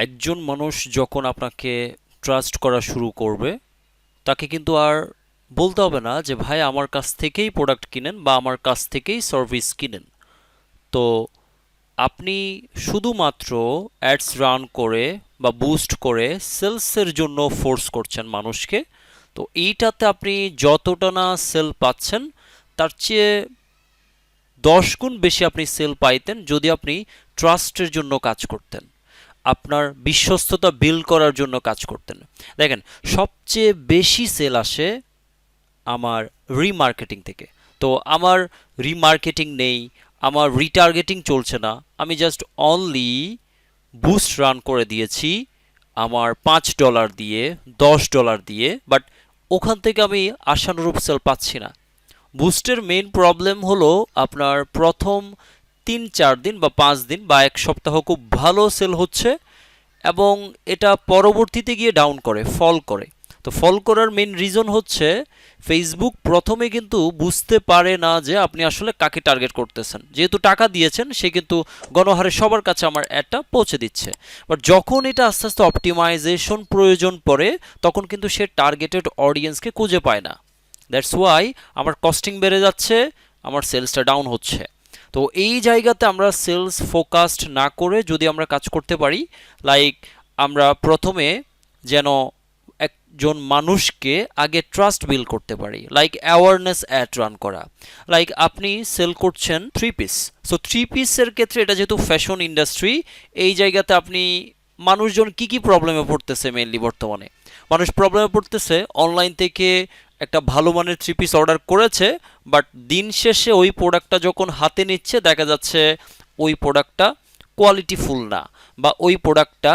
একজন মানুষ যখন আপনাকে ট্রাস্ট করা শুরু করবে তাকে কিন্তু আর বলতে হবে না যে ভাই আমার কাছ থেকেই প্রোডাক্ট কিনেন বা আমার কাছ থেকেই সার্ভিস কিনেন। তো আপনি শুধুমাত্র অ্যাডস রান করে বা বুস্ট করে সেলসের জন্য ফোর্স করছেন মানুষকে। তো এইটাতে আপনি যতটা না সেল পাচ্ছেন তার চেয়ে 10 গুণ বেশি আপনি সেল পাইতেন যদি আপনি ট্রাস্টের জন্য কাজ করতেন, আপনার বিশ্বস্ততা বিল্ড করার জন্য কাজ করতেন। দেখেন, সবচেয়ে বেশি সেল আসে আমার রিমার্কেটিং থেকে। তো আমার রিমার্কেটিং নেই, আমার রিটার্গেটিং চলছে না, আমি জাস্ট অনলি বুস্ট রান করে দিয়েছি আমার $5 দিয়ে, $10 দিয়ে, বাট ওখান থেকে আমি আশানুরূপ সেল পাচ্ছি না। বুস্টের মেইন প্রবলেম হলো আপনার প্রথম 3-4 দিন বা 5 দিন বা 1 সপ্তাহ খুব ভালো সেল হচ্ছে এবং এটা পরবর্তীতে গিয়ে ডাউন করে, ফল করে। তো ফল করার মেইন রিজন হচ্ছে ফেসবুক প্রথমে কিন্তু বুঝতে পারে না যে আপনি আসলে কাকে টার্গেট করতেছেন। যেহেতু টাকা দিয়েছেন সে কিন্তু গণহারে সবার কাছে আমার অ্যাডটা পৌঁছে দিচ্ছে, বাট যখন এটা আস্তে আস্তে অপটিমাইজেশন প্রয়োজন পড়ে তখন কিন্তু সে টার্গেটেড অডিয়েন্সকে খুঁজে পায় না। দ্যাটস ওয়াই আমার কস্টিং বেড়ে যাচ্ছে, আমার সেলসটা ডাউন হচ্ছে। তো এই জায়গাতে আমরা সেলস ফোকাসড না করে যদি আমরা কাজ করতে পারি, লাইক আমরা প্রথমে যেন একজন মানুষকে আগে ট্রাস্ট বিল্ড করতে পারি, লাইক অ্যাওয়ারনেস অ্যাড রান করা। লাইক আপনি সেল করছেন 3 পিস, সো 3 পিসের ক্ষেত্রে এটা যেহেতু ফ্যাশন ইন্ডাস্ট্রি, এই জায়গাতে আপনি মানুষজন কি কি প্রবলেমে পড়তেছে মেইনলি বর্তমানে? মানুষ প্রবলেমে পড়তেছে অনলাইন থেকে একটা ভালো মানের 3 পিস অর্ডার করেছে, বাট দিন শেষে ওই প্রোডাক্টটা যখন হাতে নিচ্ছে দেখা যাচ্ছে ওই প্রোডাক্টটা কোয়ালিটিফুল না, বা ওই প্রোডাক্টটা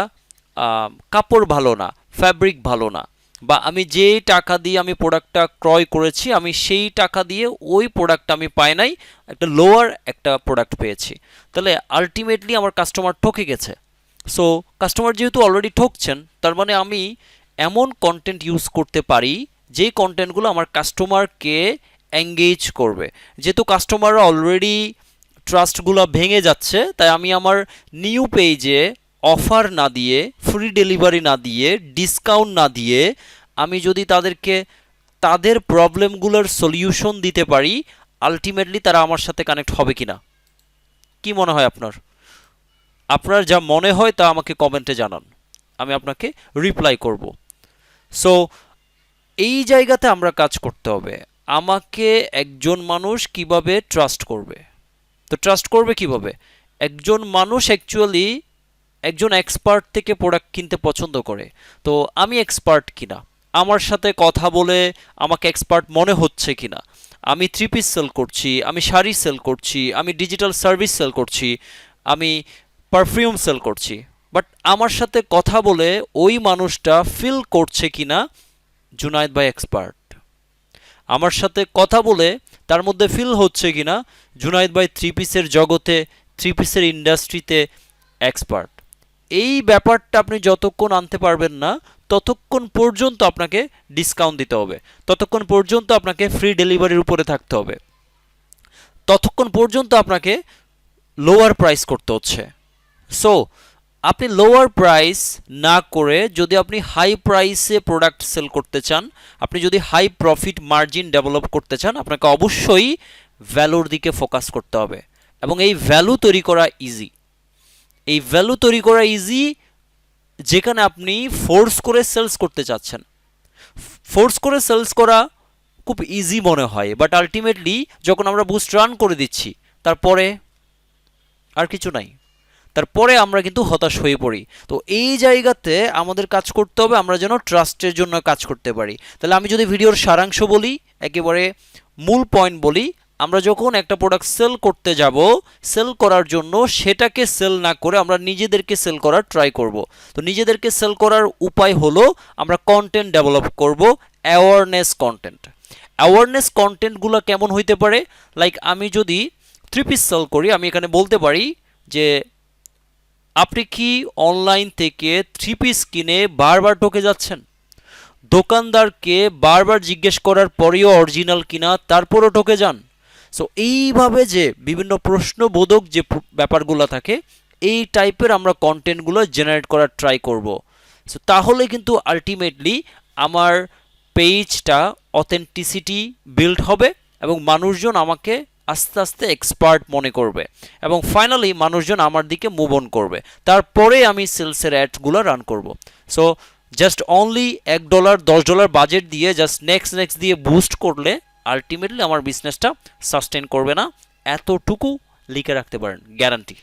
কাপড় ভালো না, ফ্যাব্রিক ভালো না, বা আমি যেই টাকা দিয়ে আমি প্রোডাক্টটা ক্রয় করেছি আমি সেই টাকা দিয়ে ওই প্রোডাক্টটা আমি পাই নাই, একটা লোয়ার একটা প্রোডাক্ট পেয়েছি। তাহলে আলটিমেটলি আমার কাস্টমার ঠকে গেছে। সো কাস্টমার যেহেতু অলরেডি ঠকছেন, তার মানে আমি এমন কন্টেন্ট ইউজ করতে পারি যে কন্টেন্টগুলো আমার কাস্টমারকে এঙ্গেজ করবে। যেহেতু কাস্টমাররা অলরেডি ট্রাস্টগুলো ভেঙে যাচ্ছে, তাই আমি আমার নিউ পেজে অফার না দিয়ে, ফ্রি ডেলিভারি না দিয়ে, ডিসকাউন্ট না দিয়ে আমি যদি তাদেরকে তাদের প্রবলেমগুলোর সলিউশন দিতে পারি, আলটিমেটলি তারা আমার সাথে কানেক্ট হবে কিনা, কি মনে হয় আপনার? আপনার যা মনে হয় তা আমাকে কমেন্টে জানান, আমি আপনাকে রিপ্লাই করব। সো এই জায়গাতে আমরা কাজ করতে হবে। আমাকে একজন মানুষ কিভাবে ট্রাস্ট করবে? তো ট্রাস্ট করবে কিভাবে? একজন মানুষ অ্যাকচুয়ালি একজন এক্সপার্ট থেকে প্রোডাক্ট কিনতে পছন্দ করে। তো আমি এক্সপার্ট কিনা, আমার সাথে কথা বলে আমাকে এক্সপার্ট মনে হচ্ছে কিনা, আমি 3 পিস সেল করছি, আমি শাড়ি সেল করছি, আমি ডিজিটাল সার্ভিস সেল করছি, আমি পারফিউম সেল করছি, বাট আমার সাথে কথা বলে ওই মানুষটা ফিল করছে কিনা জুনায়েদ ভাই এক্সপার্ট, আমার সাথে কথা বলে তার মধ্যে ফিল হচ্ছে কিনা জুনায়েদ ভাই 3 পিসের জগতে, 3 পিসের ইন্ডাস্ট্রিতে এক্সপার্ট। এই ব্যাপারটা আপনি যতক্ষণ আনতে পারবেন না ততক্ষণ পর্যন্ত আপনাকে ডিসকাউন্ট দিতে হবে, ততক্ষণ পর্যন্ত আপনাকে ফ্রি ডেলিভারির উপরে থাকতে হবে, ততক্ষণ পর্যন্ত আপনাকে লোয়ার প্রাইস করতে হচ্ছে। সো আপনি লোয়ার প্রাইস না করে যদি আপনি হাই প্রাইসে প্রোডাক্ট সেল করতে চান, আপনি যদি হাই প্রফিট মার্জিন ডেভেলপ করতে চান, আপনাকে অবশ্যই ভ্যালুর দিকে ফোকাস করতে হবে। এবং এই ভ্যালু তৈরি করা ইজি, এই ভ্যালু তৈরি করা ইজি যেখানে আপনি ফোর্স করে সেলস করতে চাচ্ছেন। ফোর্স করে সেলস করা খুব ইজি মনে হয়, বাট আলটিমেটলি যখন আমরা বুস্ট রান করে দিচ্ছি তারপরে আর কিছু নাই, তারপরে আমরা কিন্তু হতাশ হয়ে পড়ি। তো এই জায়গাতে আমাদের কাজ করতে হবে আমরা যেন ট্রাস্টের জন্য কাজ করতে পারি। তাহলে আমি যদি ভিডিওর সারাংশ বলি, একেবারে মূল পয়েন্ট বলি, আমরা যখন একটা প্রোডাক্ট সেল করতে যাব, সেল করার জন্য সেটাকে সেল না করে আমরা নিজেদেরকে সেল করার ট্রাই করব। তো নিজেদেরকে সেল করার উপায় হলো আমরা কন্টেন্ট ডেভেলপ করব, অ্যাওয়ারনেস কন্টেন্ট। অ্যাওয়ারনেস কন্টেন্টগুলো কেমন হইতে পারে? লাইক আমি যদি 3 পিস সেল করি, আমি এখানে বলতে পারি যে আপনি কি অনলাইন থেকে 3 পিস কিনে বারবার ঠকে যাচ্ছেন? দোকানদারকে বারবার জিজ্ঞেস করার পরেও অরিজিনাল কিনা তারপরও ঠকে যান? সো এইভাবে যে বিভিন্ন প্রশ্নবোধক যে ব্যাপারগুলো থাকে, এই টাইপের আমরা কন্টেন্টগুলো জেনারেট করার ট্রাই করব। সো তাহলে কিন্তু আলটিমেটলি আমার পেজটা অথেন্টিসিটি বিল্ড হবে এবং মানুষজন আমাকে আস্তে আস্তে এক্সপার্ট মনে করবে এবং ফাইনালি মানুষজন আমার দিকে মুভ অন করবে। তারপরে আমি সেলসের অ্যাডগুলো রান করব। সো জাস্ট অনলি $1 $10 বাজেট দিয়ে জাস্ট নেক্সট দিয়ে বুস্ট করলে আলটিমেটলি আমার বিজনেসটা সাস্টেন করবে না, এতটুকু লিখে রাখতে পারেন, গ্যারান্টি।